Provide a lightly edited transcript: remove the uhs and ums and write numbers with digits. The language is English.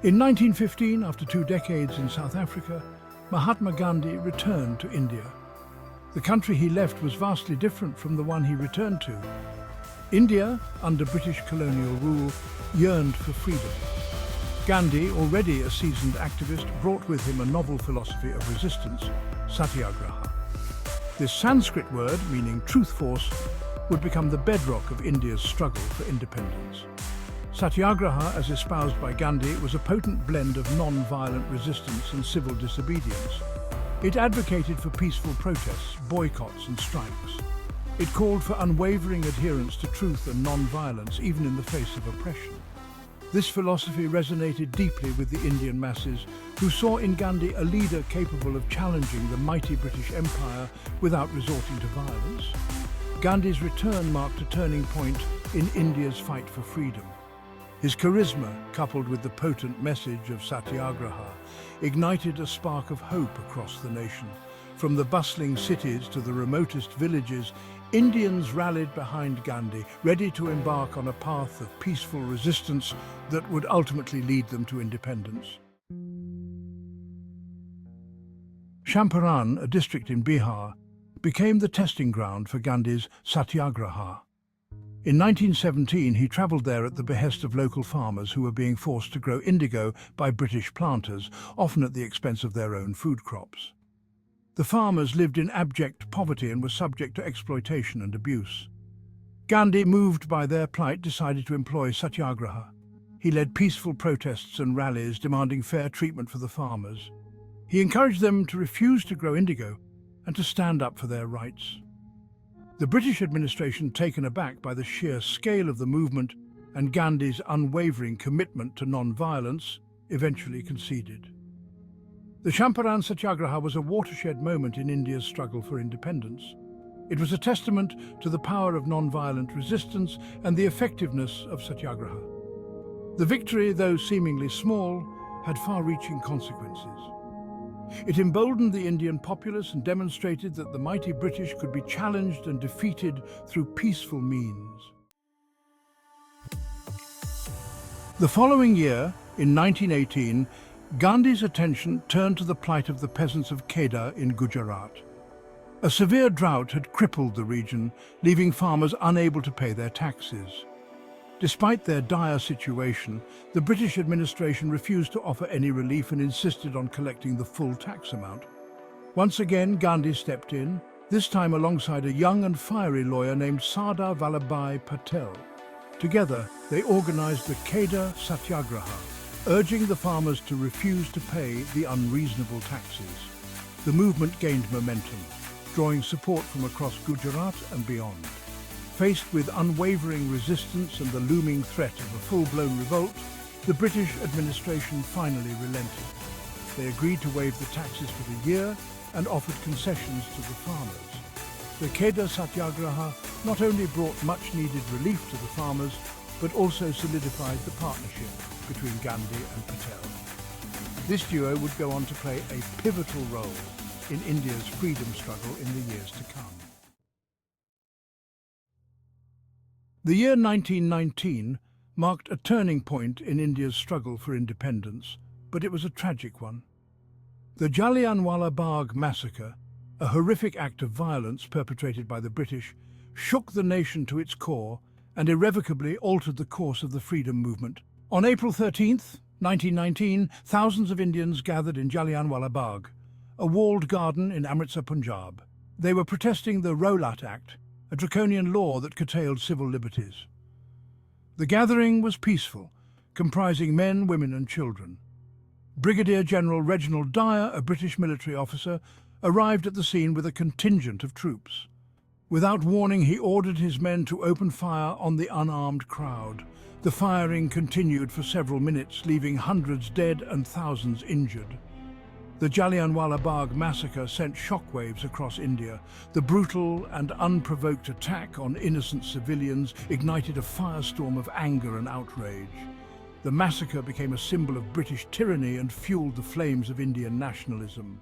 In 1915, after 2 decades in South Africa, Mahatma Gandhi returned to India. The country he left was vastly different from the one he returned to. India, under British colonial rule, yearned for freedom. Gandhi, already a seasoned activist, brought with him a novel philosophy of resistance, satyagraha. This Sanskrit word, meaning truth force, would become the bedrock of India's struggle for independence. Satyagraha, as espoused by Gandhi, was a potent blend of non-violent resistance and civil disobedience. It advocated for peaceful protests, boycotts and strikes. It called for unwavering adherence to truth and non-violence, even in the face of oppression. This philosophy resonated deeply with the Indian masses, who saw in Gandhi a leader capable of challenging the mighty British Empire without resorting to violence. Gandhi's return marked a turning point in India's fight for freedom. His charisma, coupled with the potent message of satyagraha, ignited a spark of hope across the nation. From the bustling cities to the remotest villages, Indians rallied behind Gandhi, ready to embark on a path of peaceful resistance that would ultimately lead them to independence. Champaran, a district in Bihar, became the testing ground for Gandhi's satyagraha. In 1917, he travelled there at the behest of local farmers who were being forced to grow indigo by British planters, often at the expense of their own food crops. The farmers lived in abject poverty and were subject to exploitation and abuse. Gandhi, moved by their plight, decided to employ satyagraha. He led peaceful protests and rallies demanding fair treatment for the farmers. He encouraged them to refuse to grow indigo and to stand up for their rights. The British administration, taken aback by the sheer scale of the movement and Gandhi's unwavering commitment to non-violence, eventually conceded. The Champaran Satyagraha was a watershed moment in India's struggle for independence. It was a testament to the power of non-violent resistance and the effectiveness of satyagraha. The victory, though seemingly small, had far-reaching consequences. It emboldened the Indian populace and demonstrated that the mighty British could be challenged and defeated through peaceful means. The following year, in 1918, Gandhi's attention turned to the plight of the peasants of Kheda in Gujarat. A severe drought had crippled the region, leaving farmers unable to pay their taxes. Despite their dire situation, the British administration refused to offer any relief and insisted on collecting the full tax amount. Once again, Gandhi stepped in, this time alongside a young and fiery lawyer named Sardar Vallabhbhai Patel. Together, they organized the Kheda Satyagraha, urging the farmers to refuse to pay the unreasonable taxes. The movement gained momentum, drawing support from across Gujarat and beyond. Faced with unwavering resistance and the looming threat of a full-blown revolt, the British administration finally relented. They agreed to waive the taxes for the year and offered concessions to the farmers. The Kheda Satyagraha not only brought much-needed relief to the farmers, but also solidified the partnership between Gandhi and Patel. This duo would go on to play a pivotal role in India's freedom struggle in the years to come. The year 1919 marked a turning point in India's struggle for independence, but it was a tragic one. The Jallianwala Bagh massacre, a horrific act of violence perpetrated by the British, shook the nation to its core and irrevocably altered the course of the freedom movement. On April 13th, 1919, thousands of Indians gathered in Jallianwala Bagh, a walled garden in Amritsar, Punjab. They were protesting the Rowlatt Act, a draconian law that curtailed civil liberties. The gathering was peaceful, comprising men, women and children. Brigadier General Reginald Dyer, a British military officer, arrived at the scene with a contingent of troops. Without warning, he ordered his men to open fire on the unarmed crowd. The firing continued for several minutes, leaving hundreds dead and thousands injured. The Jallianwala Bagh massacre sent shockwaves across India. The brutal and unprovoked attack on innocent civilians ignited a firestorm of anger and outrage. The massacre became a symbol of British tyranny and fueled the flames of Indian nationalism.